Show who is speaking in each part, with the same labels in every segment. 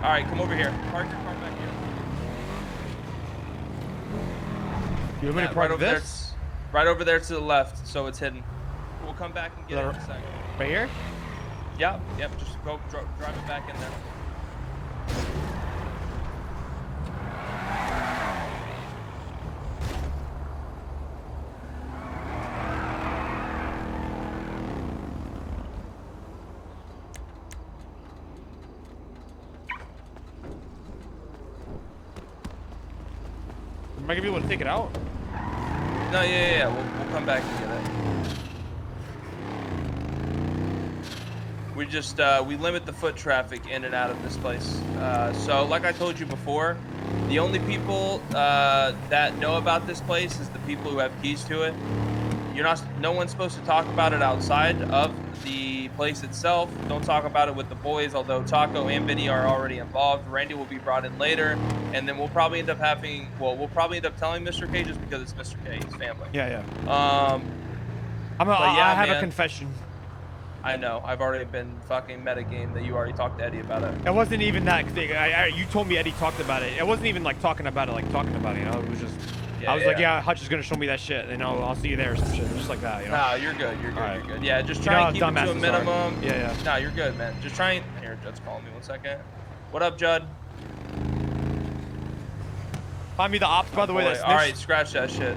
Speaker 1: All right, come over here. Park your car back here.
Speaker 2: You want me to park this?
Speaker 1: Right over there to the left, so it's hidden. We'll come back and get it in a second.
Speaker 2: Right here?
Speaker 1: Yep. Just go drive it back in there.
Speaker 2: Am I gonna be able to take it out?
Speaker 1: No, yeah. We'll come back and get it. We just we limit the foot traffic in and out of this place. So like I told you before, the only people that know about this place is the people who have keys to it. No one's supposed to talk about it outside of the place itself. Don't talk about it with the boys, although Taco and Vinny are already involved. Randy will be brought in later, and then we'll probably end up telling Mr. K just because it's Mr. K, his family.
Speaker 2: Yeah.
Speaker 1: I
Speaker 2: have a confession.
Speaker 1: I know. I've already been fucking metagame that you already talked to Eddie about it.
Speaker 2: It wasn't even that thing. You told me Eddie talked about it. It wasn't even like talking about it, you know? It was just... I was like, yeah, Hutch is gonna show me that shit. You know, I'll see you there or some shit. Just like that, you know?
Speaker 1: Nah, you're good. You're good. Yeah, just try and keep it to a minimum.
Speaker 2: Yeah.
Speaker 1: Nah, you're good, man. Just try and... Here, Judd's calling me 1 second. What up, Judd?
Speaker 2: Find me the ops, by the way.
Speaker 1: All right, scratch that shit.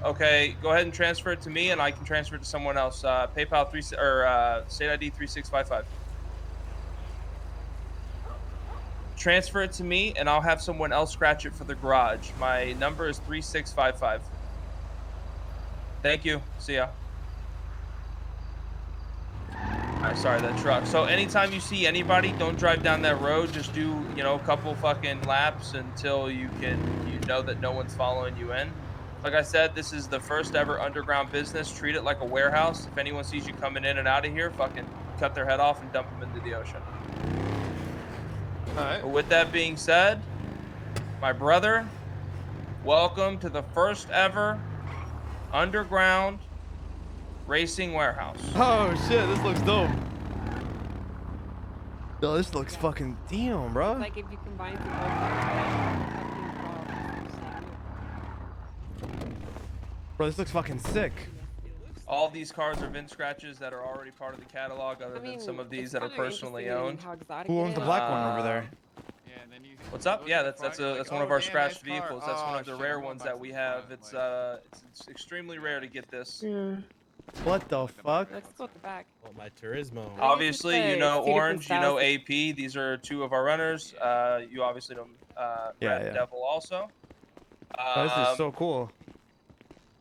Speaker 1: Okay, go ahead and transfer it to me, and I can transfer it to someone else. PayPal State ID 3655. Transfer it to me, and I'll have someone else scratch it for the garage. My number is 3655. Thank you. See ya. Alright, sorry, that truck. So anytime you see anybody, don't drive down that road. Just do, a couple fucking laps until you know that no one's following you in. Like I said, this is the first ever underground business. Treat it like a warehouse. If anyone sees you coming in and out of here, fucking cut their head off and dump them into the ocean.
Speaker 3: All right.
Speaker 1: But with that being said, my brother, welcome to the first ever underground racing warehouse.
Speaker 2: Oh shit, this looks dope. Yo, this looks fucking damn, bro.
Speaker 4: Like if you combine the
Speaker 2: Bro, this looks fucking sick.
Speaker 1: All these cars are VIN scratches that are already part of the catalog, other than some of these that are personally owned.
Speaker 2: Who owns the black one over there?
Speaker 1: What's up? Yeah, that's one of our scratched vehicles. That's one of the rare ones that we have. It's extremely rare to get this.
Speaker 2: What the fuck?
Speaker 4: Let's go at the back.
Speaker 5: Oh, my Turismo.
Speaker 1: Obviously, you know Orange, you know AP. These are two of our runners. You obviously know Devil also.
Speaker 2: Oh, this is so cool.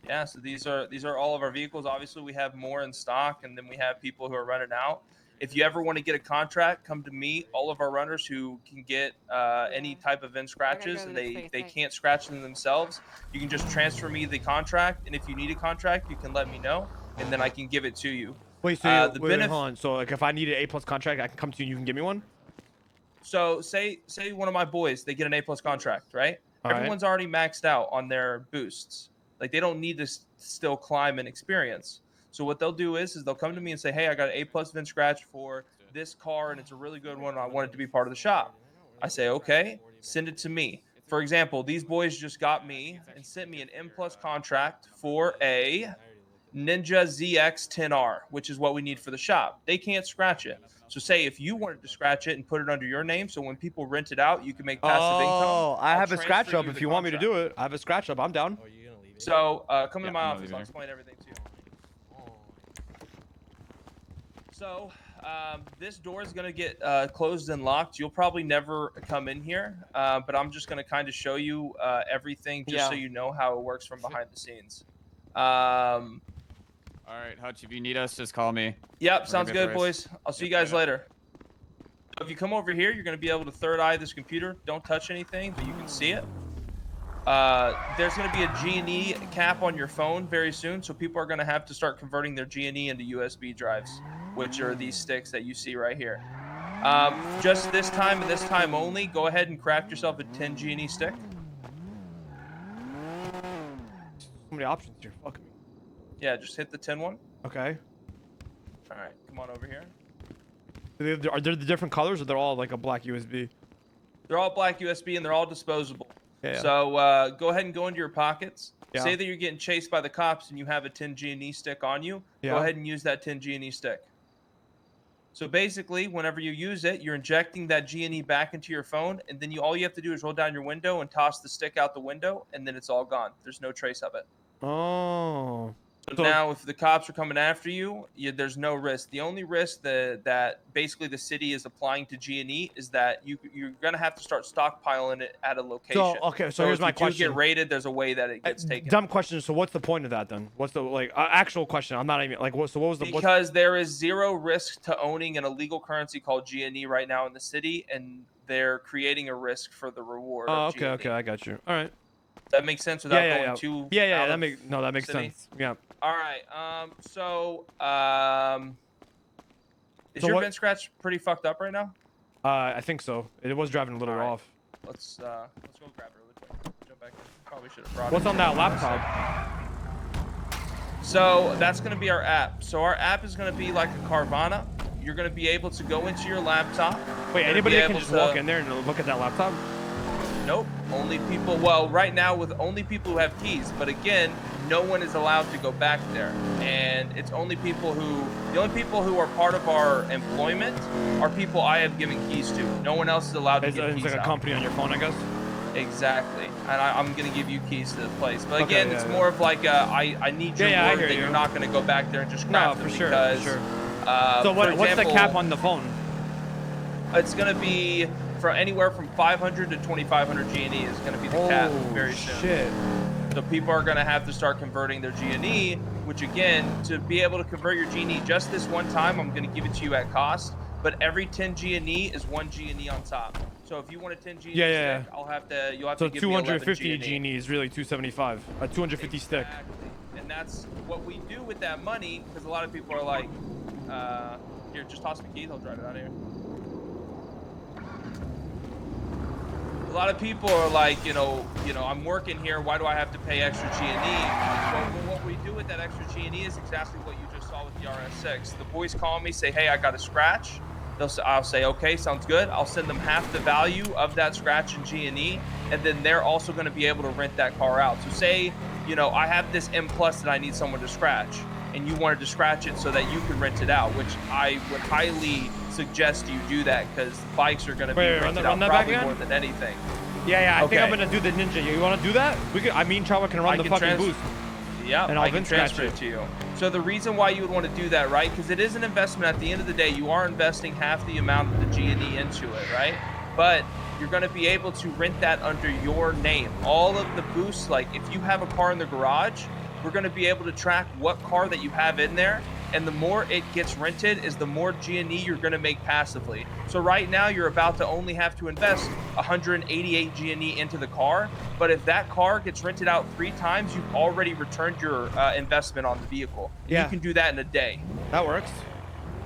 Speaker 1: Yeah, so these are all of our vehicles. Obviously, we have more in stock, and then we have people who are running out. If you ever want to get a contract, come to me. All of our runners who can get any type of VIN scratches, and they can't scratch them themselves, you can just transfer me the contract. And if you need a contract, you can let me know, and then I can give it to you.
Speaker 2: Wait, so hold on. So like, if I need an A+ contract, I can come to you and you can give me one?
Speaker 1: So say one of my boys, they get an A+ contract, right? Everyone's already maxed out on their boosts. Like, they don't need to still climb and experience. So what they'll do is they'll come to me and say, hey, I got an A+ VIN scratch for this car, and it's a really good one, and I want it to be part of the shop. I say, okay, send it to me. For example, these boys just got me and sent me an M+ contract for a Ninja ZX 10R, which is what we need for the shop. They can't scratch it. So say if you wanted to scratch it and put it under your name, so when people rent it out, you can make passive income.
Speaker 2: Oh, I have a scratch up if you want me to do it. I have a scratch up. I'm down.
Speaker 1: So come to my office. I'll explain everything to you. So this door is going to get closed and locked. You'll probably never come in here, but I'm just going to kind of show you everything just so you know how it works from behind the scenes.
Speaker 3: All right, Hutch, if you need us, just call me.
Speaker 1: Yep, sounds good, boys. I'll see you guys later. If you come over here, you're going to be able to third eye this computer. Don't touch anything, but you can see it. There's going to be a G&E cap on your phone very soon, so people are going to have to start converting their G&E into USB drives, which are these sticks that you see right here. Just this time and this time only, go ahead and craft yourself a 10 G&E stick.
Speaker 2: So many options here. Fuck me.
Speaker 1: Yeah, just hit the 10 one.
Speaker 2: Okay.
Speaker 1: All right, come on over here.
Speaker 2: Are there the different colors, or they're all like a black USB?
Speaker 1: They're all black USB and they're all disposable.
Speaker 2: Yeah.
Speaker 1: So go ahead and go into your pockets.
Speaker 2: Yeah.
Speaker 1: Say that you're getting chased by the cops and you have a 10 G&E stick on you.
Speaker 2: Yeah.
Speaker 1: Go ahead and use that 10 G&E stick. So basically, whenever you use it, you're injecting that G&E back into your phone, and then all you have to do is roll down your window and toss the stick out the window, and then it's all gone. There's no trace of it.
Speaker 2: Oh.
Speaker 1: So now, if the cops are coming after you, there's no risk. The only risk that basically the city is applying to G&E is that you're gonna have to start stockpiling it at a location.
Speaker 2: So okay, so here's my question.
Speaker 1: If you get raided, there's a way that it gets taken.
Speaker 2: Dumb question. So what's the point of that then? What's the actual question? I'm not even like what. So what was the?
Speaker 1: Because there is zero risk to owning an illegal currency called G&E right now in the city, and they're creating a risk for the reward.
Speaker 2: Oh,
Speaker 1: of
Speaker 2: okay,
Speaker 1: G&E.
Speaker 2: okay, I got you. All right.
Speaker 1: That makes sense without
Speaker 2: Yeah,
Speaker 1: going too.
Speaker 2: Yeah, that makes
Speaker 1: city?
Speaker 2: sense. Yeah.
Speaker 1: All right. Is
Speaker 2: So
Speaker 1: your
Speaker 2: what-
Speaker 1: vent scratch pretty fucked up right now?
Speaker 2: I think so. It was driving a little
Speaker 1: All right.
Speaker 2: off.
Speaker 1: Let's go grab it really quick. Jump back in. Probably should have brought
Speaker 2: What's
Speaker 1: it.
Speaker 2: on that laptop?
Speaker 1: So that's going to be our app. So our app is going to be like a Carvana. You're going to be able to go into your laptop.
Speaker 2: Wait,
Speaker 1: You're gonna
Speaker 2: anybody
Speaker 1: be
Speaker 2: can
Speaker 1: able
Speaker 2: just
Speaker 1: to-
Speaker 2: walk in there and look at that laptop?
Speaker 1: Nope. Only people. Well, right now with only people who have keys. But again, no one is allowed to go back there, and it's only people who. The only people who are part of our employment are people I have given keys to. No one else is allowed to
Speaker 2: It's
Speaker 1: get keys
Speaker 2: like a
Speaker 1: out.
Speaker 2: company on your phone, I guess.
Speaker 1: Exactly, and I'm gonna give you keys to the place. But
Speaker 2: Okay,
Speaker 1: again,
Speaker 2: yeah,
Speaker 1: it's
Speaker 2: yeah.
Speaker 1: more of like I need your
Speaker 2: Yeah, I
Speaker 1: word
Speaker 2: hear
Speaker 1: that
Speaker 2: you.
Speaker 1: you're not gonna go back there and just
Speaker 2: No,
Speaker 1: craft
Speaker 2: for
Speaker 1: them
Speaker 2: sure.
Speaker 1: because.
Speaker 2: For sure.
Speaker 1: For
Speaker 2: So what's the
Speaker 1: example,
Speaker 2: cap on the phone?
Speaker 1: It's gonna be from anywhere from 500 to 2,500 G&E is gonna be the cap very soon.
Speaker 2: Shit.
Speaker 1: So people are gonna have to start converting their G&E, which again, to be able to convert your G&E just this one time, I'm gonna give it to you at cost. But every 10 G&E is 1 G&E on top. So if you want a 10 G&E
Speaker 2: Yeah.
Speaker 1: stick, you'll have
Speaker 2: So
Speaker 1: to give me 11
Speaker 2: 250
Speaker 1: G&E.
Speaker 2: Genie is really 275. A 250 stick.
Speaker 1: Exactly. And that's what we do with that money, because a lot of people are like, here, just toss me keys, I'll drive it out of here. A lot of people are like, I'm working here, why do I have to pay extra G&E? Well, what we do with that extra G&E is exactly what you just saw with the RS6. The boys call me, say, hey, I got a scratch. I'll say, okay, sounds good. I'll send them half the value of that scratch in G&E, and then they're also going to be able to rent that car out. So say, I have this M Plus that I need someone to scratch, and you wanted to scratch it so that you could rent it out, which I would highly suggest you do that because bikes are going to be rented out probably more than anything.
Speaker 2: Yeah, I think I'm going to do the Ninja. You want to do that? Me and Chava can run the fucking boost.
Speaker 1: Yeah,
Speaker 2: and
Speaker 1: I can transfer it to you. So the reason why you would want to do that, right? Because it is an investment. At the end of the day, you are investing half the amount of the G&E into it, right? But you're going to be able to rent that under your name. All of the boosts, like if you have a car in the garage, we're going to be able to track what car that you have in there. And the more it gets rented is the more G&E you're going to make passively. So right now you're about to only have to invest 188 G&E into the car. But if that car gets rented out 3 times, you've already returned your investment on the vehicle.
Speaker 2: Yeah.
Speaker 1: You can do that in a day.
Speaker 2: That works.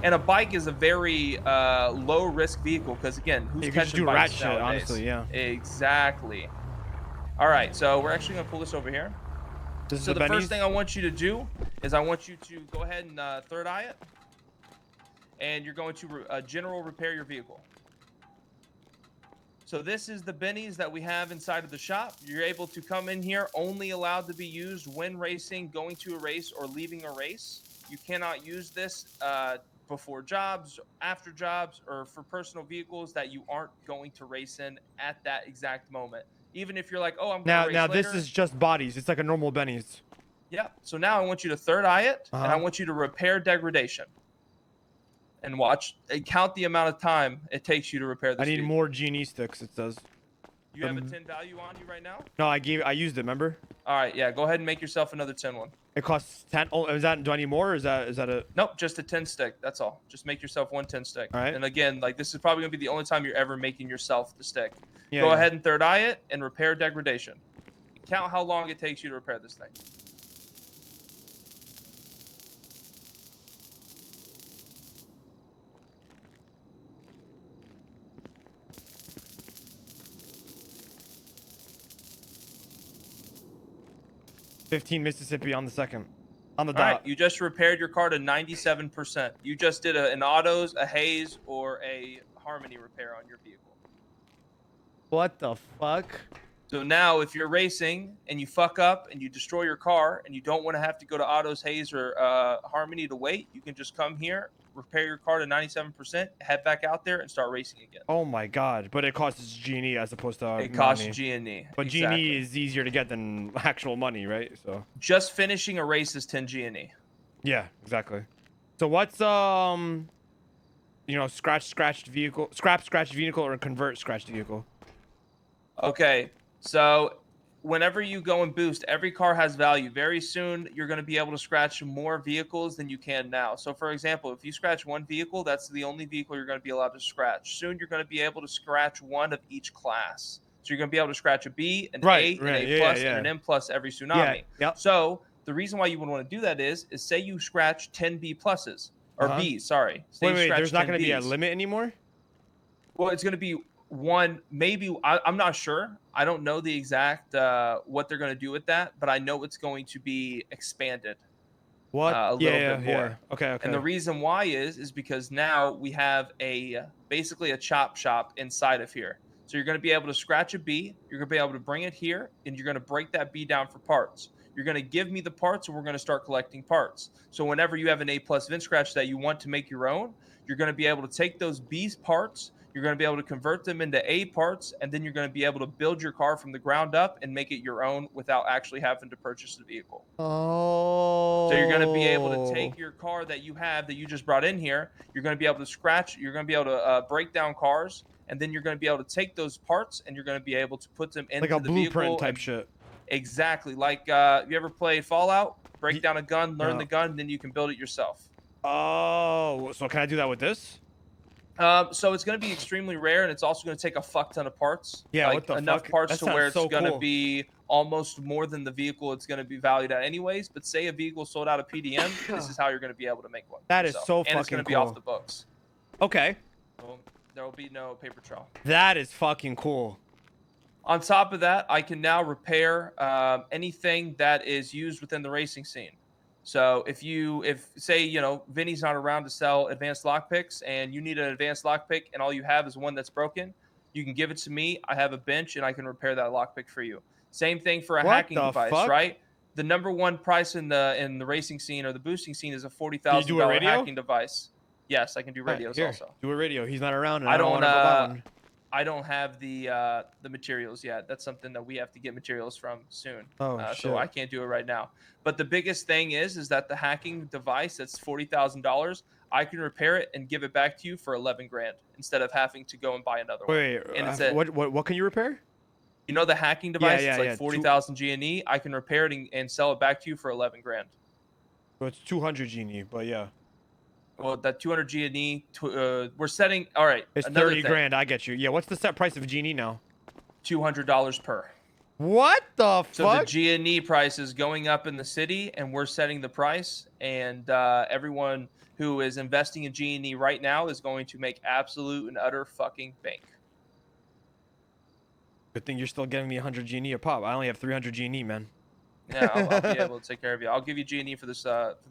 Speaker 1: And a bike is a very low risk vehicle because again, who's
Speaker 2: You can just
Speaker 1: catching
Speaker 2: do rat
Speaker 1: bikes
Speaker 2: shit,
Speaker 1: nowadays?
Speaker 2: honestly, yeah.
Speaker 1: Exactly. All right, so we're actually going to pull this over here. So the first thing I want you to do is I want you to go ahead and third eye it. And you're going to general repair your vehicle. So this is the Bennies that we have inside of the shop. You're able to come in here, only allowed to be used when racing, going to a race, or leaving a race. You cannot use this before jobs, after jobs, or for personal vehicles that you aren't going to race in at that exact moment. Even if you're like, oh, I'm going to race
Speaker 2: Now
Speaker 1: later.
Speaker 2: this is just bodies. It's like a normal Benny's.
Speaker 1: Yeah. So now I want you to third eye it, and I want you to repair degradation. And watch, and count the amount of time it takes you to repair this.
Speaker 2: I need
Speaker 1: vehicle.
Speaker 2: more Genie sticks, it says.
Speaker 1: You have a 10 value on you right now?
Speaker 2: No, I used it, remember?
Speaker 1: All right, yeah, go ahead and make yourself another 10 one.
Speaker 2: It costs 10. Oh, do I need more, or is that a...
Speaker 1: Nope, just a 10 stick. That's all. Just make yourself one 10 stick.
Speaker 2: All right.
Speaker 1: And again, like this is probably gonna be the only time you're ever making yourself the stick.
Speaker 2: Yeah,
Speaker 1: Go ahead and third eye it and repair degradation. Count how long it takes you to repair this thing.
Speaker 2: $15 Mississippi on the second. On the
Speaker 1: All right,
Speaker 2: dot.
Speaker 1: you just repaired your car to 97%. You just did an autos, a haze, or a harmony repair on your vehicle.
Speaker 2: What the fuck?
Speaker 1: So now, if you're racing and you fuck up and you destroy your car and you don't want to have to go to autos, haze, or harmony to wait, you can just come here, repair your car to 97%, head back out there, and start racing again.
Speaker 2: Oh my god! But it costs G&E as opposed to
Speaker 1: It costs
Speaker 2: money.
Speaker 1: G&E.
Speaker 2: But
Speaker 1: exactly.
Speaker 2: G&E is easier to get than actual money, right? So
Speaker 1: just finishing a race is 10 G&E.
Speaker 2: yeah, exactly. So what's scratched vehicle, scratched vehicle, or convert scratched vehicle?
Speaker 1: Okay, so whenever you go and boost, every car has value. Very soon, you're going to be able to scratch more vehicles than you can now. So, for example, if you scratch one vehicle, that's the only vehicle you're going to be allowed to scratch. Soon, you're going to be able to scratch one of each class. So, you're going to be able to scratch a B, an A, an A plus, and an M plus every tsunami.
Speaker 2: Yeah.
Speaker 1: So, the reason why you would want to do that is say you scratch 10 B pluses, or Bs, sorry.
Speaker 2: Wait, there's not going to be a limit anymore?
Speaker 1: Well, it's going to be one, maybe, I'm not sure. I don't know the exact what they're going to do with that, but I know it's going to be expanded.
Speaker 2: What?
Speaker 1: A little bit more.
Speaker 2: Yeah. Okay.
Speaker 1: And the reason why is because now we have basically a chop shop inside of here. So you're going to be able to scratch a B, you're going to be able to bring it here, and you're going to break that B down for parts. You're going to give me the parts, and we're going to start collecting parts. So whenever you have an A plus VIN scratch that you want to make your own, you're going to be able to take those B parts, you're going to be able to convert them into A parts, and then you're going to be able to build your car from the ground up and make it your own without actually having to purchase the vehicle.
Speaker 2: Oh.
Speaker 1: So you're going to be able to take your car that you have that you just brought in here, you're going to be able to scratch, you're going to be able to break down cars, and then you're going to be able to take those parts and you're going to be able to put them into
Speaker 2: like a
Speaker 1: the vehicle.
Speaker 2: blueprint type shit.
Speaker 1: Exactly. Like, you ever played Fallout? Break down a gun, learn the gun, then you can build it yourself.
Speaker 2: Oh, so can I do that with this?
Speaker 1: So it's going to be extremely rare, and it's also going to take a fuck ton of parts.
Speaker 2: Yeah,
Speaker 1: like
Speaker 2: what the
Speaker 1: enough
Speaker 2: fuck?
Speaker 1: parts
Speaker 2: That
Speaker 1: to where it's
Speaker 2: sounds so
Speaker 1: going to
Speaker 2: cool.
Speaker 1: be almost more than the vehicle it's going to be valued at anyways. But say a vehicle sold out of PDM, this is how you're going to be able to make one.
Speaker 2: That is so
Speaker 1: and it's
Speaker 2: fucking
Speaker 1: going to be
Speaker 2: cool.
Speaker 1: off the books.
Speaker 2: Okay.
Speaker 1: So there will be no paper trail.
Speaker 2: That is fucking cool.
Speaker 1: On top of that, I can now repair anything that is used within the racing scene. So if say, Vinny's not around to sell advanced lockpicks and you need an advanced lockpick and all you have is one that's broken, you can give it to me. I have a bench and I can repair that lockpick for you. Same thing for a hacking device, right? The number one price in the racing scene or the boosting scene is a $40,000 hacking device. Yes, I can do radios also.
Speaker 2: Do a radio. He's not around. And
Speaker 1: I don't
Speaker 2: want to that one.
Speaker 1: I don't have the materials yet. That's something that we have to get materials from soon. So I can't do it right now. But the biggest thing is that the hacking device that's $40,000, I can repair it and give it back to you for 11 grand instead of having to go and buy another one.
Speaker 2: Wait,
Speaker 1: and
Speaker 2: what can you repair?
Speaker 1: You know the hacking device? It's like 40,000 G&E. I can repair it and sell it back to you for 11 grand.
Speaker 2: So it's 200 G&E, but yeah.
Speaker 1: Well, that 200 G&E, we're setting. All right,
Speaker 2: it's 30 grand. I get you. Yeah, what's the set price of G&E now?
Speaker 1: $200 per.
Speaker 2: What the fuck?
Speaker 1: So the G&E price is going up in the city, and we're setting the price. And everyone who is investing in G&E right now is going to make absolute and utter fucking bank.
Speaker 2: Good thing you're still getting me 100 G&E a pop. I only have 300 G&E, man.
Speaker 1: Yeah, I'll be able to take care of you. I'll give you G&E for this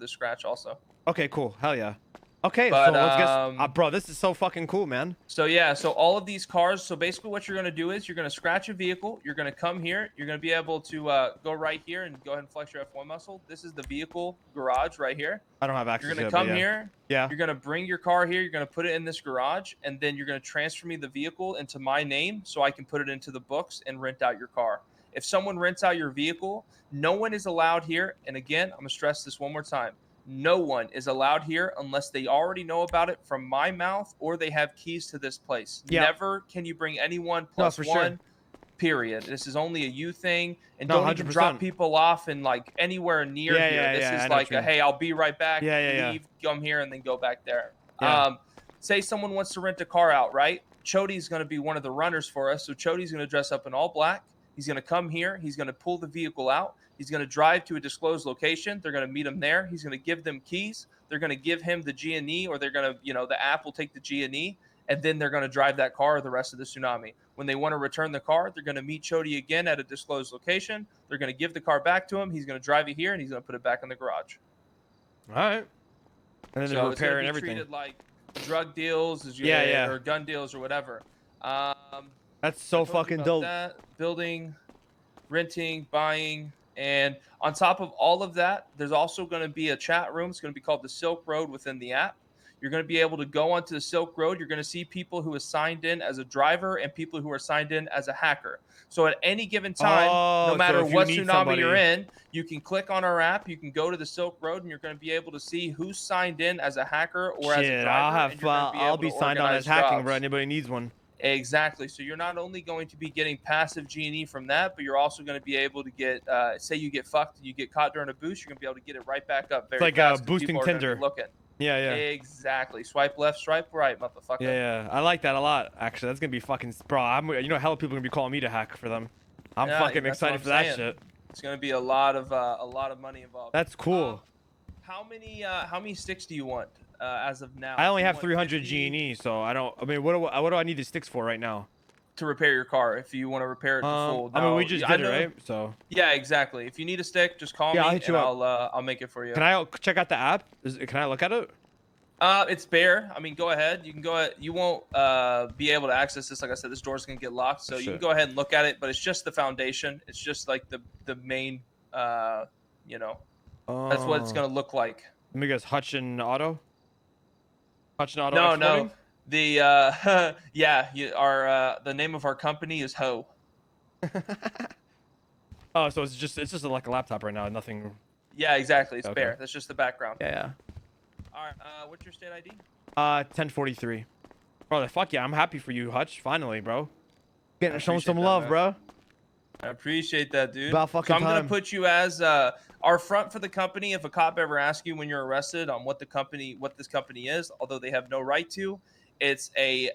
Speaker 1: scratch also.
Speaker 2: Okay, cool. Hell yeah. Okay,
Speaker 1: but,
Speaker 2: so let's get... bro, this is so fucking cool, man.
Speaker 1: So yeah, so all of these cars, so basically what you're going to do is you're going to scratch a vehicle. You're going to come here. You're going to be able to go right here and go ahead and flex your F1 muscle. This is the vehicle garage right here.
Speaker 2: I don't have access
Speaker 1: to it. You're going to come here.
Speaker 2: Yeah.
Speaker 1: You're going to bring your car here. You're going to put it in this garage, and then you're going to transfer me the vehicle into my name so I can put it into the books and rent out your car. If someone rents out your vehicle, no one is allowed here. And again, I'm going to stress this one more time. No one is allowed here unless they already know about it from my mouth or they have keys to this place. Yep. Never can you bring anyone plus one, sure. Period. This is only a you thing. And don't even drop people off in like anywhere near here. This is like, hey, I'll be right back. Leave, come here, and then go back there. Yeah. Say someone wants to rent a car out, right? Chody's going to be one of the runners for us. So Chody's going to dress up in all black. He's going to come here. He's going to pull the vehicle out. He's going to drive to a disclosed location. They're going to meet him there. He's going to give them keys. They're going to give him the G&E, or they're going to, the app will take the G&E, and then they're going to drive that car the rest of the tsunami. When they want to return the car, they're going to meet Chody again at a disclosed location. They're going to give the car back to him. He's going to drive it here, and he's going to put it back in the garage.
Speaker 2: All right. And then
Speaker 1: So
Speaker 2: the
Speaker 1: it's gonna
Speaker 2: repair
Speaker 1: be
Speaker 2: and everything.
Speaker 1: treated like drug deals, or gun deals or whatever.
Speaker 2: That's
Speaker 1: I
Speaker 2: so
Speaker 1: told you
Speaker 2: fucking
Speaker 1: about
Speaker 2: dope.
Speaker 1: that. Building, renting, buying, and on top of all of that, there's also going to be a chat room. It's going to be called the Silk Road within the app. You're going to be able to go onto the Silk Road. You're going to see people who are signed in as a driver and people who are signed in as a hacker. So at any given time, no matter what tsunami you're in, you can click on our app. You can go to the Silk Road, and you're going to be able to see who's signed in as a hacker or as a driver.
Speaker 2: I'll be signed on as hacking, bro. Anybody needs one.
Speaker 1: Exactly. So you're not only going to be getting passive G&E from that, but you're also going to be able to get, say you get fucked, you get caught during a boost, you're going to be able to get it right back up very fast.
Speaker 2: It's like boosting Tinder.
Speaker 1: Looking.
Speaker 2: Yeah.
Speaker 1: Exactly. Swipe left, swipe right, motherfucker.
Speaker 2: Yeah. I like that a lot. Actually, that's gonna be fucking, bro. Hella people are gonna be calling me to hack for them. I'm fucking excited for that shit.
Speaker 1: It's gonna be a lot of money involved.
Speaker 2: That's cool.
Speaker 1: How many sticks do you want as of now?
Speaker 2: I only have 300 G&E, so I don't. I mean, what do I need the sticks for right now?
Speaker 1: To repair your car, if you want to repair it to full.
Speaker 2: I mean, we just did it, right? So.
Speaker 1: Yeah, exactly. If you need a stick, just call me and I'll make it for you.
Speaker 2: Can I check out the app? Can I look at it?
Speaker 1: It's bare. I mean, go ahead. You can go ahead. You won't be able to access this. Like I said, this door's gonna get locked, so you can go ahead and look at it. But it's just the foundation. It's just like the main. That's what it's gonna look like.
Speaker 2: Let me guess. Hutchin Auto. Hutchin Auto.
Speaker 1: No,
Speaker 2: exporting?
Speaker 1: no. The the name of our company is Ho.
Speaker 2: Oh, so it's just like a laptop right now. Nothing.
Speaker 1: Yeah, exactly. It's bare. That's just the background.
Speaker 2: Yeah.
Speaker 1: All right. What's your state ID?
Speaker 2: 1043. Bro, fuck yeah! I'm happy for you, Hutch. Finally, bro. Getting shown some
Speaker 1: that,
Speaker 2: love,
Speaker 1: man.
Speaker 2: bro.
Speaker 1: I appreciate that, dude.
Speaker 2: About fucking
Speaker 1: so I'm
Speaker 2: time.
Speaker 1: gonna put you as our front for the company. If a cop ever asks you when you're arrested on what this company is, although they have no right to, it's a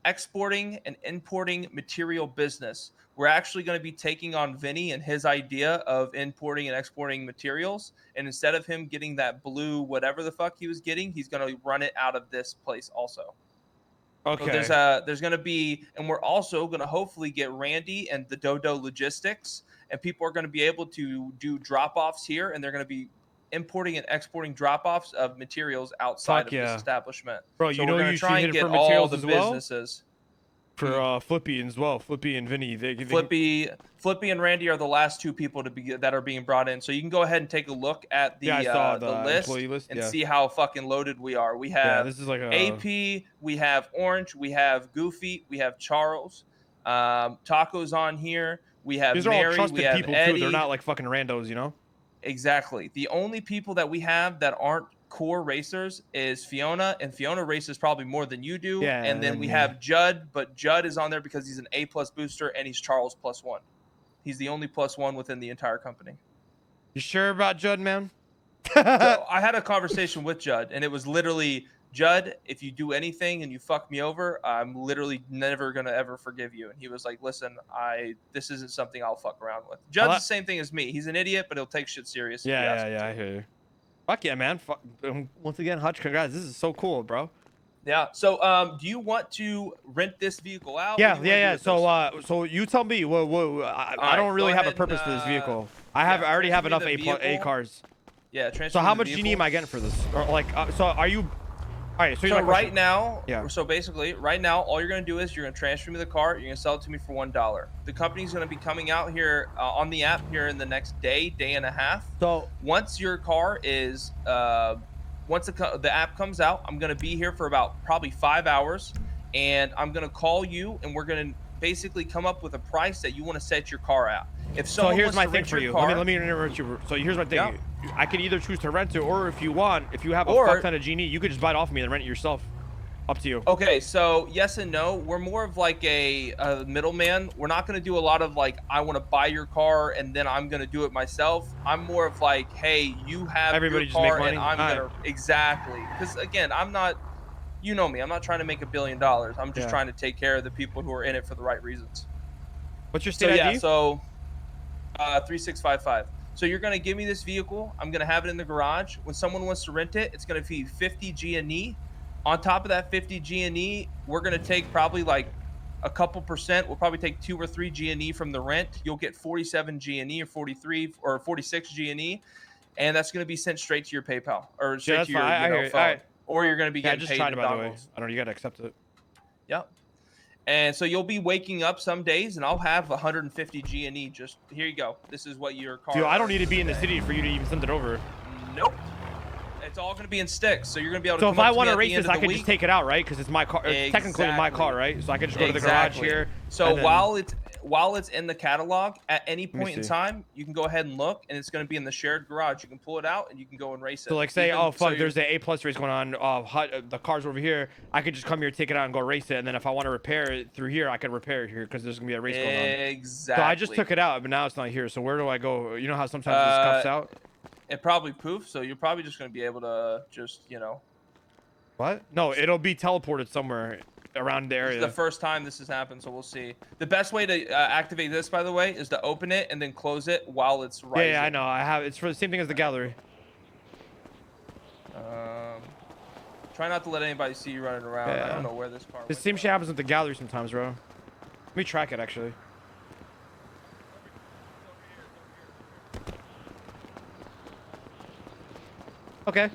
Speaker 1: exporting and importing material business. We're actually going to be taking on Vinny and his idea of importing and exporting materials, and instead of him getting that blue whatever the fuck he was getting, he's going to run it out of this place also.
Speaker 2: Okay.
Speaker 1: So there's going to be, and we're also going to hopefully get Randy and the Dodo Logistics, and people are going to be able to do drop-offs here, and they're going to be importing and exporting drop-offs of materials outside of this establishment.
Speaker 2: Bro,
Speaker 1: so
Speaker 2: you know you should hit it for
Speaker 1: all
Speaker 2: materials
Speaker 1: the
Speaker 2: as well?
Speaker 1: businesses.
Speaker 2: For Flippy as well. Flippy and Vinny.
Speaker 1: Flippy and Randy are the last two people that are being brought in. So you can go ahead and take a look at the list and see how fucking loaded we are. We have
Speaker 2: this is like
Speaker 1: AP, we have Orange, we have Goofy, we have Charles, Taco's on here. We have
Speaker 2: These are
Speaker 1: Mary,
Speaker 2: all trusted
Speaker 1: we have
Speaker 2: people
Speaker 1: Eddie.
Speaker 2: too. They're not like fucking randos, you know?
Speaker 1: Exactly. The only people that we have that aren't core racers is Fiona, and Fiona races probably more than you do.
Speaker 2: Yeah,
Speaker 1: and then we have Judd, but Judd is on there because he's an A+ booster and he's Charles +1. He's the only +1 within the entire company.
Speaker 2: You sure about Judd, man?
Speaker 1: So I had a conversation with Judd, and it was literally, Judd, if you do anything and you fuck me over, I'm literally never gonna ever forgive you. And he was like, listen, this isn't something I'll fuck around with. Judd's the same thing as me. He's an idiot, but he'll take shit serious.
Speaker 2: Yeah, I hear you. Fuck yeah, man. Once again, Hutch, congrats. This is so cool, bro.
Speaker 1: Yeah. So, do you want to rent this vehicle out?
Speaker 2: Yeah. So you tell me. I don't really have a purpose for this vehicle. I already have enough A cars.
Speaker 1: Yeah.
Speaker 2: So how much Genie am I getting for this? Or like, so are you? All right. So
Speaker 1: right now,
Speaker 2: yeah.
Speaker 1: So basically, right now, all you're gonna do is you're gonna transfer me the car. You're gonna sell it to me for $1. The company's gonna be coming out here on the app here in the next day and a half.
Speaker 2: So
Speaker 1: once your car is, once the app comes out, I'm gonna be here for about probably 5 hours, and I'm gonna call you, and we're gonna basically come up with a price that you want to set your car at. If
Speaker 2: so here's my thing for you. Let me interrupt you. So here's my thing. Yeah. I can either choose to rent it, or if you have a fuck ton of Genie, you could just buy it off me and rent it yourself. Up to you.
Speaker 1: Okay, so yes and no. We're more of like a middleman. We're not going to do a lot of like, I want to buy your car and then I'm going to do it myself. I'm more of like, hey, you have
Speaker 2: everybody
Speaker 1: your
Speaker 2: just
Speaker 1: car
Speaker 2: make money.
Speaker 1: And I'm going to exactly. Because again, I'm not. You know me. I'm not trying to make $1 billion. I'm just trying to take care of the people who are in it for the right reasons.
Speaker 2: What's your state ID?
Speaker 1: Yeah, so 3655. So you're going to give me this vehicle. I'm going to have it in the garage. When someone wants to rent it, it's going to be 50 G&E. On top of that 50 G&E, we're going to take probably like a couple percent. We'll probably take 2 or 3 G&E from the rent. You'll get 47 G&E or 43 or 46 G&E. and that's going to be sent straight to your PayPal or straight
Speaker 2: that's
Speaker 1: to your
Speaker 2: fine. I hear you.
Speaker 1: phone, or you're going to be
Speaker 2: Yeah, I
Speaker 1: getting
Speaker 2: just
Speaker 1: paid
Speaker 2: tried
Speaker 1: in
Speaker 2: it, by the way.
Speaker 1: dongles.
Speaker 2: I don't know. You gotta accept it.
Speaker 1: Yep. And so you'll be waking up some days, and I'll have 150 G&E. Just here you go. This is what your car.
Speaker 2: Dude, I don't need to
Speaker 1: earns
Speaker 2: be in the
Speaker 1: today.
Speaker 2: city for you to even send it over.
Speaker 1: Nope. It's all going to be in sticks, so you're going to be able to.
Speaker 2: So
Speaker 1: come
Speaker 2: if
Speaker 1: up
Speaker 2: I
Speaker 1: to
Speaker 2: want
Speaker 1: me
Speaker 2: to
Speaker 1: at the
Speaker 2: race
Speaker 1: end
Speaker 2: this,
Speaker 1: of
Speaker 2: I
Speaker 1: the
Speaker 2: can
Speaker 1: week.
Speaker 2: just take it out, right? Because it's my car. It's technically my car, right? So I can just go to the garage here.
Speaker 1: So
Speaker 2: and then-
Speaker 1: while it's in the catalog, at any
Speaker 2: me
Speaker 1: point in
Speaker 2: see.
Speaker 1: time, you can go ahead and look, and it's going to be in the shared garage. You can pull it out, and you can go and race it.
Speaker 2: So like say,
Speaker 1: Even-
Speaker 2: oh
Speaker 1: so
Speaker 2: fuck,
Speaker 1: you're-
Speaker 2: there's an A+ race going on. The car's over here. I could just come here, take it out, and go race it. And then if I want to repair it through here, I can repair it here because there's gonna be a race going on.
Speaker 1: Exactly.
Speaker 2: So I just took it out, but now it's not here. So where do I go? You know how sometimes it scuffs out?
Speaker 1: It probably poofed, so you're probably just going to be able to just,
Speaker 2: What? No, it'll be teleported somewhere around the
Speaker 1: This
Speaker 2: area.
Speaker 1: is the first time this has happened, so we'll see. The best way to activate this, by the way, is to open it and then close it while it's rising.
Speaker 2: Yeah, I know. I have. It's for the same thing as the gallery.
Speaker 1: Try not to let anybody see you running around. I
Speaker 2: Yeah.
Speaker 1: don't know where this car
Speaker 2: The
Speaker 1: went.
Speaker 2: same shit happens with the gallery sometimes, bro. Let me track it actually. Okay.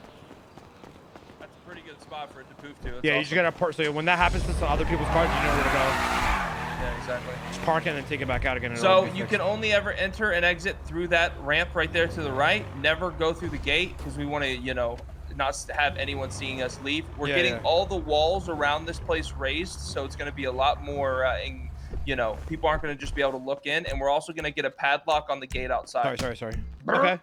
Speaker 1: That's a pretty good spot for it to poof to. It's
Speaker 2: Yeah, you just
Speaker 1: awesome.
Speaker 2: gotta park. So when that happens to some other people's cars, you know where to go.
Speaker 1: Yeah, exactly.
Speaker 2: Just park it and then take it back out again. And
Speaker 1: So
Speaker 2: it'll be
Speaker 1: you
Speaker 2: fixed.
Speaker 1: can only ever enter and exit through that ramp right there to the right. Never go through the gate because we want to, not have anyone seeing us leave. We're
Speaker 2: Yeah,
Speaker 1: getting
Speaker 2: yeah.
Speaker 1: all the walls around this place raised, so it's going to be a lot more. People aren't going to just be able to look in, and we're also going to get a padlock on the gate outside.
Speaker 2: Sorry. Okay.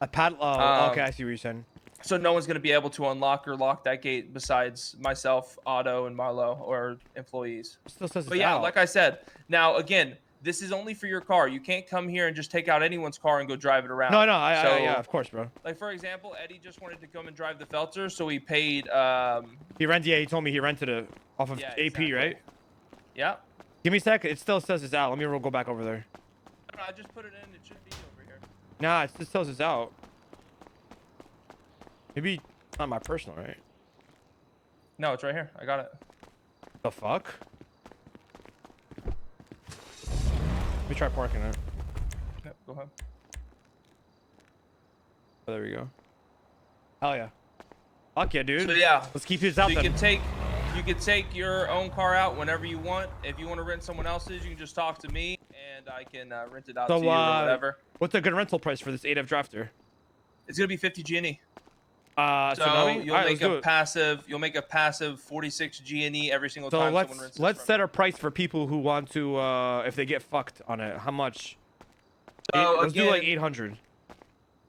Speaker 2: A pad. Oh, okay. I see what you're saying.
Speaker 1: So no one's going to be able to unlock or lock that gate besides myself, Otto, and Marlo, or employees.
Speaker 2: It still says
Speaker 1: But
Speaker 2: it's
Speaker 1: yeah,
Speaker 2: out.
Speaker 1: like I said, now again, this is only for your car. You can't come here and just take out anyone's car and go drive it around.
Speaker 2: No,
Speaker 1: So,
Speaker 2: yeah, of course, bro.
Speaker 1: Like for example, Eddie just wanted to come and drive the Felter, so he paid.
Speaker 2: He rented. Yeah, he told me he rented it off of
Speaker 1: Yeah,
Speaker 2: AP,
Speaker 1: exactly.
Speaker 2: right?
Speaker 1: Yeah.
Speaker 2: Give me a sec. It still says it's out. Let me go back over there.
Speaker 1: No, I just put it in. It should be over here.
Speaker 2: Nah, it just tells it's out. Maybe it's not my personal, right?
Speaker 1: No, it's right here. I got it.
Speaker 2: The fuck? Let me try parking it.
Speaker 1: Yep, go ahead.
Speaker 2: Oh, there we go. Hell yeah. Fuck yeah, dude.
Speaker 1: So yeah,
Speaker 2: Let's keep his
Speaker 1: so
Speaker 2: out
Speaker 1: you
Speaker 2: then.
Speaker 1: can take your own car out whenever you want. If you want to rent someone else's, you can just talk to me, and I can rent it out
Speaker 2: So,
Speaker 1: to you or whatever.
Speaker 2: What's a good rental price for this 8F Drafter?
Speaker 1: It's gonna be 50 G&E.
Speaker 2: So
Speaker 1: Tsunami, you'll
Speaker 2: Alright,
Speaker 1: make
Speaker 2: let's do
Speaker 1: a
Speaker 2: it.
Speaker 1: passive. You'll make a passive 46 G&E every single
Speaker 2: So
Speaker 1: time someone
Speaker 2: let's
Speaker 1: rents.
Speaker 2: let's set a price for people who want to if they get fucked on it. How much?
Speaker 1: So
Speaker 2: Let's do like
Speaker 1: again-
Speaker 2: 800.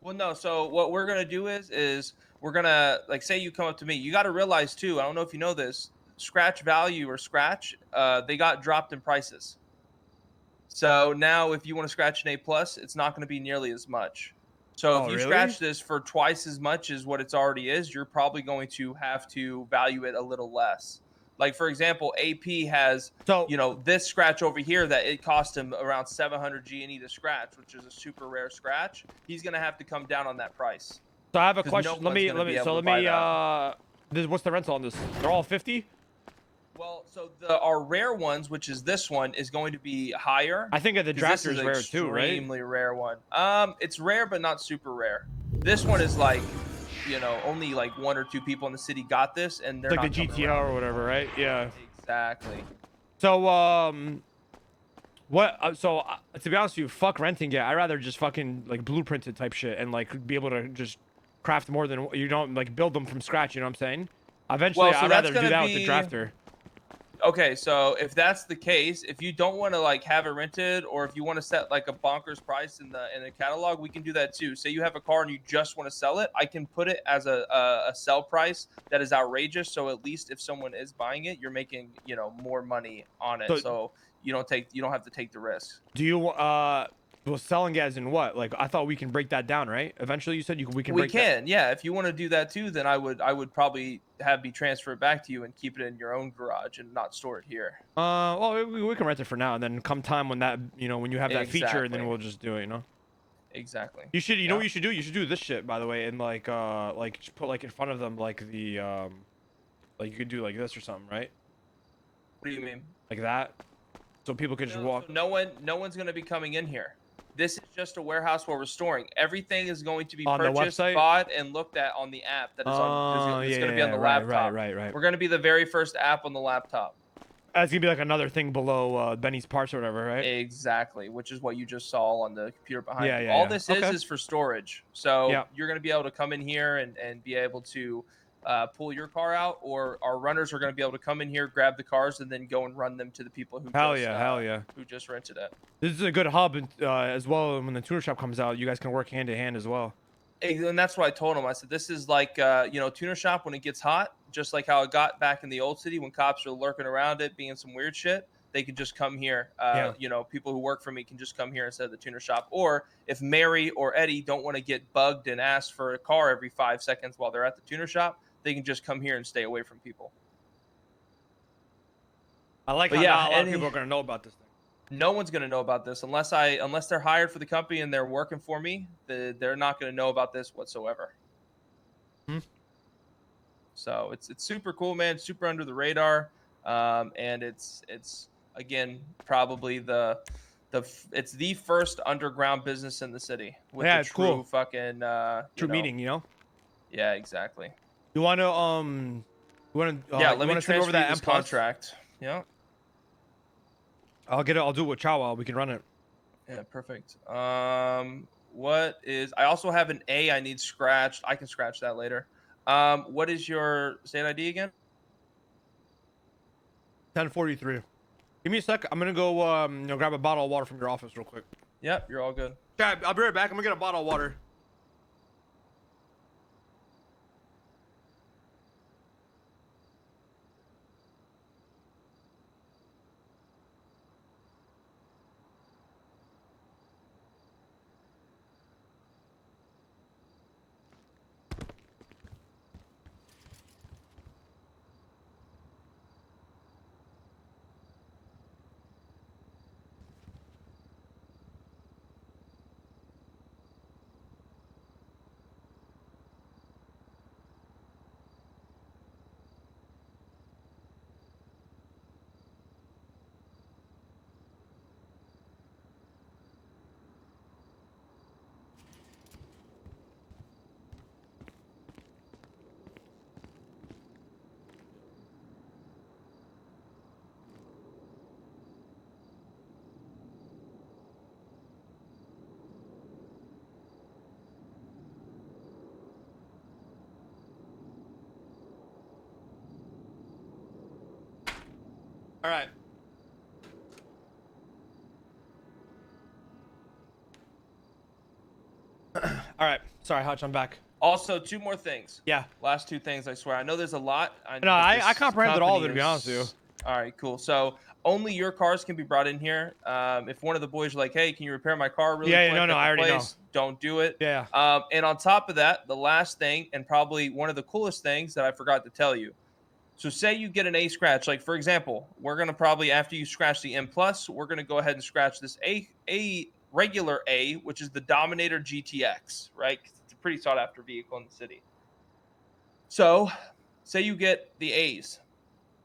Speaker 1: Well, no. So what we're gonna do is we're gonna say you come up to me. You got to realize too. I don't know if you know this. Scratch value or scratch, they got dropped in prices. So now if you want to scratch an A+, it's not going to be nearly as much. So if
Speaker 2: Oh,
Speaker 1: you
Speaker 2: really?
Speaker 1: scratch this for twice as much as what it's already is, you're probably going to have to value it a little less. Like for example, AP has
Speaker 2: So
Speaker 1: this scratch over here that it cost him around 700 G&E to scratch, which is a super rare scratch. He's going to have to come down on that price.
Speaker 2: So I have a
Speaker 1: 'Cause
Speaker 2: question.
Speaker 1: no
Speaker 2: let
Speaker 1: one's
Speaker 2: me
Speaker 1: gonna be able
Speaker 2: so
Speaker 1: to
Speaker 2: let
Speaker 1: buy
Speaker 2: me
Speaker 1: that.
Speaker 2: what's the rental on this? They're all 50?
Speaker 1: Well, so our rare ones, which is this one, is going to be higher.
Speaker 2: I think the
Speaker 1: 'cause this
Speaker 2: Drafter is rare too, right?
Speaker 1: Extremely rare one. It's rare but not super rare. This one is like, only like 1 or 2 people in the city got this, and they're
Speaker 2: It's like
Speaker 1: not
Speaker 2: the
Speaker 1: coming
Speaker 2: GTO
Speaker 1: around.
Speaker 2: or whatever, right? Yeah.
Speaker 1: Exactly.
Speaker 2: So what? To be honest with you, fuck renting it. I'd rather just fucking like blueprinted type shit and like be able to just craft more than like build them from scratch. You know what I'm saying? Eventually,
Speaker 1: Well, so
Speaker 2: I'd
Speaker 1: that's
Speaker 2: rather do
Speaker 1: gonna
Speaker 2: that with the
Speaker 1: be-
Speaker 2: Drafter.
Speaker 1: Okay, so if that's the case, if you don't want to like have it rented, or if you want to set like a bonkers price in the catalog, we can do that too. Say you have a car and you just want to sell it, I can put it as a sell price that is outrageous. So at least if someone is buying it, you're making more money on it. So you don't have to take the risk.
Speaker 2: Do you well, selling as in what? Like I thought we can break that down, right? Eventually, you said we can.
Speaker 1: We
Speaker 2: break that.
Speaker 1: can, yeah. If you want to do that too, then I would probably have me transfer it back to you and keep it in your own garage and not store it here.
Speaker 2: Well, we can rent it for now, and then come time when that when you have that feature, then
Speaker 1: Exactly.
Speaker 2: we'll just do it.
Speaker 1: Exactly.
Speaker 2: You should, know
Speaker 1: Yeah.
Speaker 2: what you should do? You should do this shit, by the way, and like just put like in front of them like the like you could do like this or something, right?
Speaker 1: What do you mean?
Speaker 2: Like that, so people could just walk.
Speaker 1: So no one's gonna be coming in here. This is just a warehouse where we're storing. Everything is going to be
Speaker 2: On the
Speaker 1: purchased,
Speaker 2: website?
Speaker 1: bought, and looked at on the app that is on. It's going to be on the laptop.
Speaker 2: Right.
Speaker 1: We're going to be the very first app on the laptop.
Speaker 2: That's gonna be like another thing below Benny's parts or whatever, right?
Speaker 1: Exactly, which is what you just saw on the computer behind you.
Speaker 2: Yeah,
Speaker 1: All
Speaker 2: yeah.
Speaker 1: this
Speaker 2: Okay.
Speaker 1: is for storage. So
Speaker 2: Yeah.
Speaker 1: you're going to be able to come in here and be able to pull your car out, or our runners are going to be able to come in here, grab the cars, and then go and run them to the people who
Speaker 2: hell yeah
Speaker 1: who just rented it.
Speaker 2: This is a good hub as well. When the tuner shop comes out, you guys can work hand in hand as well.
Speaker 1: And that's what I told him. I said, this is like, tuner shop when it gets hot, just like how it got back in the old city when cops are lurking around it, being some weird shit. They can just come here. People who work for me can just come here instead of the tuner shop. Or if Mary or Eddie don't want to get bugged and ask for a car every 5 seconds while they're at the tuner shop, they can just come here and stay away from people.
Speaker 2: I like how not a lot of people are going to know about this thing.
Speaker 1: No one's going to know about this unless they're hired for the company and they're working for me. They're not going to know about this whatsoever. So it's super cool, man. Super under the radar, and it's again probably it's the first underground business in the city with
Speaker 2: yeah,
Speaker 1: the
Speaker 2: it's
Speaker 1: true
Speaker 2: cool.
Speaker 1: fucking
Speaker 2: meaning, you know.
Speaker 1: Yeah, exactly.
Speaker 2: You want to
Speaker 1: let me transfer over that M contract. Yeah.
Speaker 2: I'll get it. I'll do it with Chawa. We can run it.
Speaker 1: Yeah, perfect. What is? I also have an A I need scratched. I can scratch that later. What is your state ID again?
Speaker 2: 1043. Give me a sec. I'm gonna go grab a bottle of water from your office real quick.
Speaker 1: Yep, you're all good.
Speaker 2: Okay, I'll be right back. I'm gonna get a bottle of water. All right. All right. Sorry, Hutch, I'm back.
Speaker 1: Also, 2 more things.
Speaker 2: Yeah.
Speaker 1: Last 2 things, I swear. I know there's a lot.
Speaker 2: I comprehended all of it, to be honest with you.
Speaker 1: All right, cool. So only your cars can be brought in here. If one of the boys are like, hey, can you repair my car really quick?
Speaker 2: No, I already know.
Speaker 1: Don't do it.
Speaker 2: Yeah.
Speaker 1: And on top of that, the last thing, and probably one of the coolest things that I forgot to tell you. So say you get an A scratch, like for example, we're going to probably, after you scratch the M+, we're going to go ahead and scratch this A regular A, which is the Dominator GTX, right? It's a pretty sought after vehicle in the city. So say you get the A's.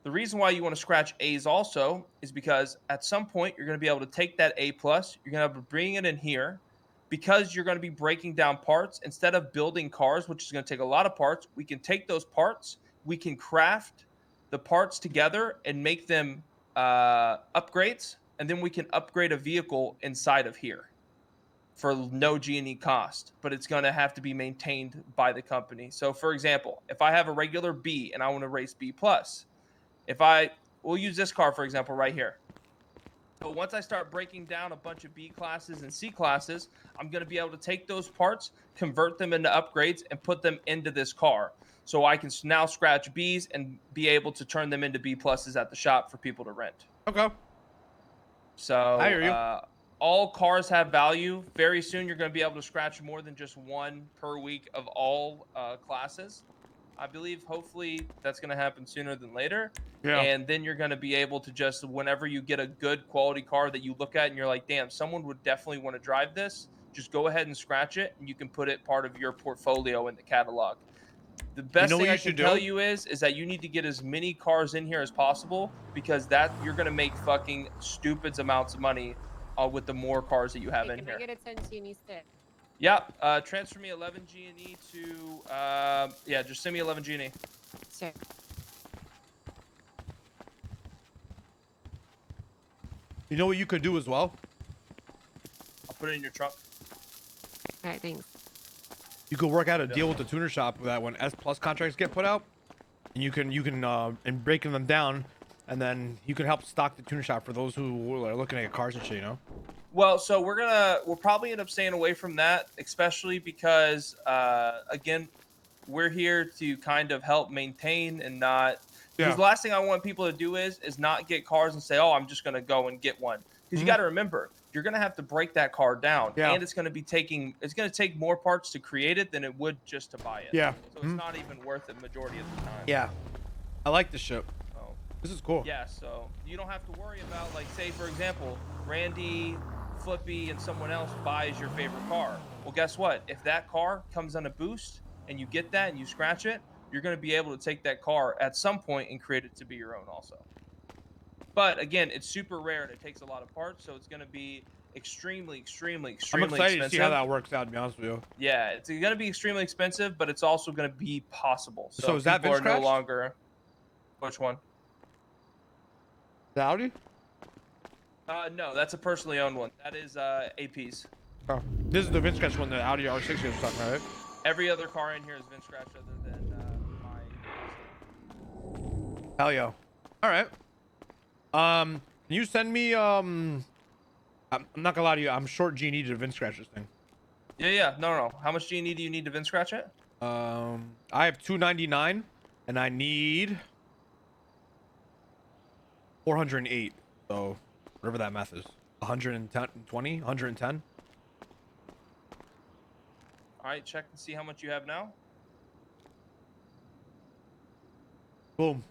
Speaker 1: The reason why you want to scratch A's also is because at some point you're going to be able to take that A+, you're going to have to bring it in here, because you're going to be breaking down parts. Instead of building cars, which is going to take a lot of parts, we can take those parts, we can craft the parts together and make them upgrades, and then we can upgrade a vehicle inside of here for no G&E cost, but it's going to have to be maintained by the company. So for example, if I have a regular B and I want to race B+, we'll use this car, for example, right here. But once I start breaking down a bunch of B classes and C classes, I'm going to be able to take those parts, convert them into upgrades, and put them into this car. So I can now scratch Bs and be able to turn them into B pluses at the shop for people to rent.
Speaker 2: Okay.
Speaker 1: So
Speaker 2: I hear you.
Speaker 1: All cars have value. Very soon, you're going to be able to scratch more than just 1 per week of all classes. I believe hopefully that's going to happen sooner than later.
Speaker 2: Yeah.
Speaker 1: And then you're going to be able to just, whenever you get a good quality car that you look at and you're like, damn, someone would definitely want to drive this, just go ahead and scratch it, and you can put it part of your portfolio in the catalog. The best thing I can tell you is that you need to get as many cars in here as possible, because that you're going to make fucking stupid amounts of money with the more cars that you have in
Speaker 4: Can
Speaker 1: here.
Speaker 4: I get a 10 Genie stick?
Speaker 1: Yeah, transfer me 11 G&E to, yeah, just send me 11 G&E.
Speaker 4: Sure.
Speaker 2: You know what you could do as well?
Speaker 1: I'll put it in your trunk.
Speaker 4: All right, thanks.
Speaker 2: You could work out a deal with the tuner shop that when S Plus contracts get put out, and you can and breaking them down, and then you can help stock the tuner shop for those who are looking at cars and shit, you know?
Speaker 1: Well, so we'll probably end up staying away from that, especially because, again, we're here to kind of help maintain and not. Because the last thing I want people to do is not get cars and say, oh, I'm just going to go and get one. Because you got to remember, you're going to have to break that car down, and it's going to take more parts to create it than it would just to buy it.
Speaker 2: Yeah.
Speaker 1: So it's not even worth it majority of the time.
Speaker 2: Yeah. I like this ship.
Speaker 1: So,
Speaker 2: this is cool.
Speaker 1: Yeah, so you don't have to worry about, like, say, for example, Randy, Flippy, and someone else buys your favorite car. Well, guess what? If that car comes on a boost and you get that and you scratch it, you're going to be able to take that car at some point and create it to be your own also. But again, it's super rare and it takes a lot of parts, so it's going to be extremely
Speaker 2: I'm excited
Speaker 1: expensive.
Speaker 2: to see how that works out, to be honest with you.
Speaker 1: Yeah, it's going to be extremely expensive, but it's also going to be possible.
Speaker 2: So is that
Speaker 1: people
Speaker 2: VinScratch?
Speaker 1: are no longer. Which one?
Speaker 2: The Audi?
Speaker 1: No, that's a personally owned one. That is AP's.
Speaker 2: Oh, this is the VinScratch one, the Audi R6 you're talking about, right?
Speaker 1: Every other car in here is VinScratch other than my.
Speaker 2: Hell yeah. All right. Can you send me I'm not gonna lie to you, I'm short G&E to VinScratch this thing.
Speaker 1: Yeah. No. How much G&E do you need to VinScratch it?
Speaker 2: I have 299 and I need 408. So whatever that math is. 120, 110.
Speaker 1: All right, check and see how much you have now.
Speaker 2: Boom.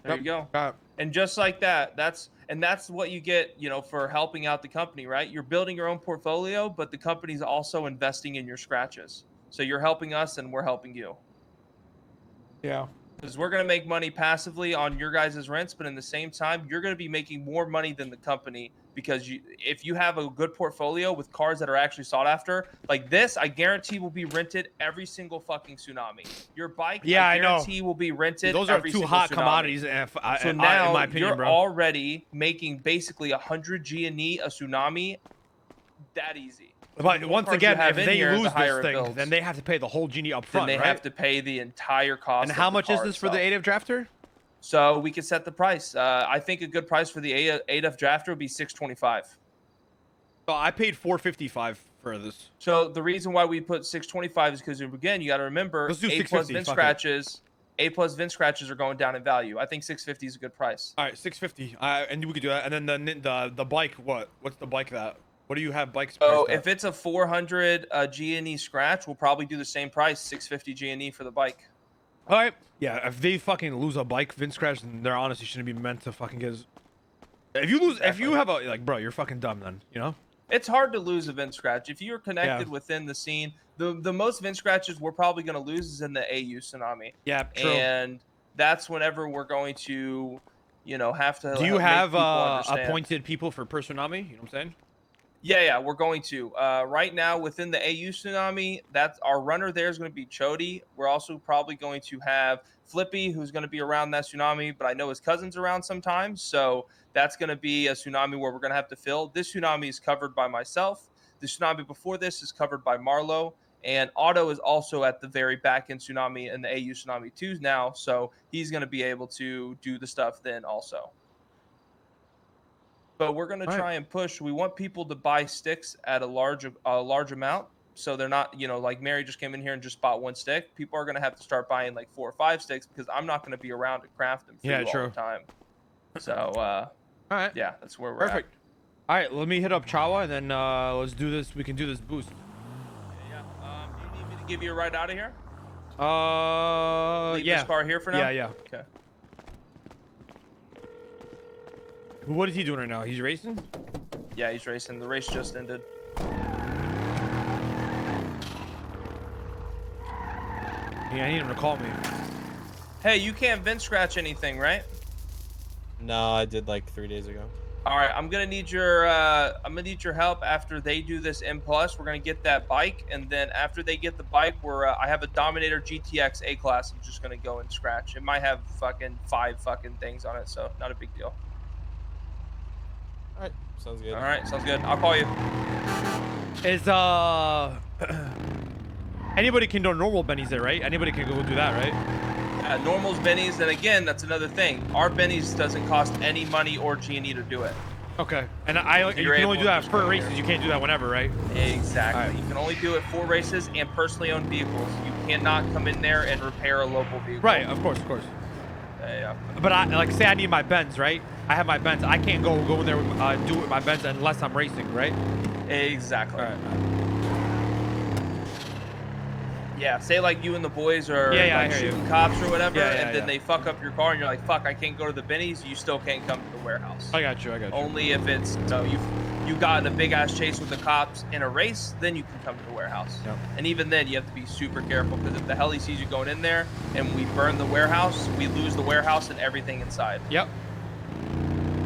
Speaker 1: There you go.
Speaker 2: Got it.
Speaker 1: And just like that, that's what you get, for helping out the company, right? You're building your own portfolio, but the company's also investing in your scratches. So you're helping us and we're helping you.
Speaker 2: Yeah.
Speaker 1: Because we're going to make money passively on your guys' rents, but in the same time, you're going to be making more money than the company because if you have a good portfolio with cars that are actually sought after, like this, I guarantee will be rented every single fucking Tsunami. Your bike, I guarantee will be rented.
Speaker 2: Those are
Speaker 1: every
Speaker 2: two
Speaker 1: single
Speaker 2: hot
Speaker 1: Tsunami.
Speaker 2: commodities,
Speaker 1: So now
Speaker 2: in my opinion,
Speaker 1: you're
Speaker 2: bro.
Speaker 1: already making basically 100 G&E a Tsunami that easy.
Speaker 2: But once again, if they lose this
Speaker 1: higher
Speaker 2: thing, then they have to pay the whole Genie up front,
Speaker 1: Then they have to pay the entire cost.
Speaker 2: And how much is this for the ADF Drafter?
Speaker 1: So we can set the price. I think a good price for the ADF Drafter would be $625.
Speaker 2: So I paid $455 for this.
Speaker 1: So the reason why we put $625 is because, again, you got to remember,
Speaker 2: Let's do
Speaker 1: A plus
Speaker 2: $650,
Speaker 1: VIN
Speaker 2: fuck
Speaker 1: scratches. A plus VIN scratches are going down in value. I think $650 is a good price.
Speaker 2: All right, $650. And we could do that. And then the bike, what's the bike that? What do you have bikes?
Speaker 1: So if it's a 400 G&E scratch, we'll probably do the same price, $650 G&E for the bike.
Speaker 2: All right. Yeah, if they fucking lose a bike VIN scratch, then they're honestly shouldn't be meant to fucking get. If you lose, if you have a bro, you're fucking dumb then, you know.
Speaker 1: It's hard to lose a VIN scratch if you're connected within the scene. The most VIN scratches we're probably going to lose is in the AU Tsunami.
Speaker 2: Yeah, true.
Speaker 1: And that's whenever we're going to, have to.
Speaker 2: Do you have appointed people for per Tsunami? You know what I'm saying?
Speaker 1: Yeah, we're going to. Right now, within the AU Tsunami, that's our runner there is going to be Chody. We're also probably going to have Flippy, who's going to be around that Tsunami, but I know his cousin's around sometimes. So that's going to be a Tsunami where we're going to have to fill. This Tsunami is covered by myself. The Tsunami before this is covered by Marlo. And Otto is also at the very back end Tsunami and the AU Tsunami 2 now. So he's going to be able to do the stuff then also. But we're going to try and push. We want people to buy sticks at a large amount. So they're not, like Mary just came in here and just bought one stick. People are going to have to start buying like 4 or 5 sticks because I'm not going to be around to craft them for you all the time. So, all
Speaker 2: right.
Speaker 1: Yeah, that's where we're
Speaker 2: Perfect. All right, let me hit up Chawa and then let's do this. We can do this boost.
Speaker 1: Yeah. Do you need me to give you a ride out of here? Leave
Speaker 2: yeah.
Speaker 1: this car here for now?
Speaker 2: Yeah.
Speaker 1: Okay.
Speaker 2: What is he doing right now? He's racing?
Speaker 1: Yeah, he's racing. The race just ended.
Speaker 2: Yeah, I need him to call me.
Speaker 1: Hey, you can't VIN scratch anything, right?
Speaker 5: No, I did like 3 days ago.
Speaker 1: All right, I'm gonna need your help after they do this M plus. We're gonna get that bike, and then after they get the bike, I have a Dominator GTX A class. I'm just gonna go and scratch. It might have fucking 5 fucking things on it, so not a big deal.
Speaker 3: All right, sounds good.
Speaker 1: All right, sounds good. I'll call you.
Speaker 2: Is anybody can do normal bennies there, right? Anybody can go do that, right?
Speaker 1: Normal's bennies, and again, that's another thing. Our bennies doesn't cost any money or G&E to do it.
Speaker 2: Okay. And you
Speaker 1: You're
Speaker 2: can
Speaker 1: able
Speaker 2: only do
Speaker 1: to
Speaker 2: that
Speaker 1: just
Speaker 2: for
Speaker 1: go
Speaker 2: races.
Speaker 1: there.
Speaker 2: You can't do that whenever, right?
Speaker 1: Exactly.
Speaker 2: Alright.
Speaker 1: You can only do it for races and personally owned vehicles. You cannot come in there and repair a local vehicle.
Speaker 2: Right. Of course. Of course.
Speaker 1: Yeah.
Speaker 2: But like, say I need my Benz, right? I have my Benz. I can't go in there with, do it with my Benz unless I'm racing, right?
Speaker 1: Exactly.
Speaker 2: Alright.
Speaker 1: Yeah, say like you and the boys are
Speaker 2: Yeah, I
Speaker 1: like
Speaker 2: hear you.
Speaker 1: shooting cops or whatever,
Speaker 2: Yeah,
Speaker 1: and then
Speaker 2: yeah.
Speaker 1: they fuck up your car, and you're like, "Fuck, I can't go to the bennies." You still can't come to the warehouse.
Speaker 2: I got you.
Speaker 1: Only if it's you got in a big ass chase with the cops in a race, then you can come to the warehouse.
Speaker 2: Yep.
Speaker 1: And even then, you have to be super careful because if the heli sees you going in there and we burn the warehouse, we lose the warehouse and everything inside.
Speaker 2: Yep.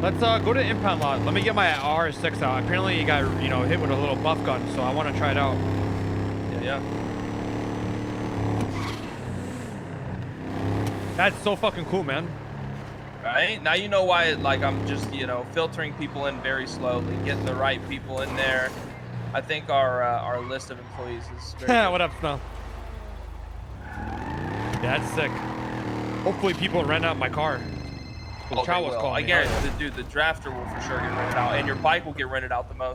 Speaker 2: Let's go to the impound lot. Let me get my RS6 out. Apparently, you got hit with a little buff gun, so I want to try it out.
Speaker 1: Yeah.
Speaker 2: That's so fucking cool, man.
Speaker 1: Right? Now you know why like I'm just, filtering people in very slowly, getting the right people in there. I think our list of employees is very good.
Speaker 2: What up, Snow? Yeah, that's sick. Hopefully people rent out my car.
Speaker 1: Oh,
Speaker 2: Chow
Speaker 1: they
Speaker 2: was
Speaker 1: will.
Speaker 2: calling
Speaker 1: I
Speaker 2: me.
Speaker 1: guarantee, dude, the drafter will for sure get rented out, and your bike will get rented out the most.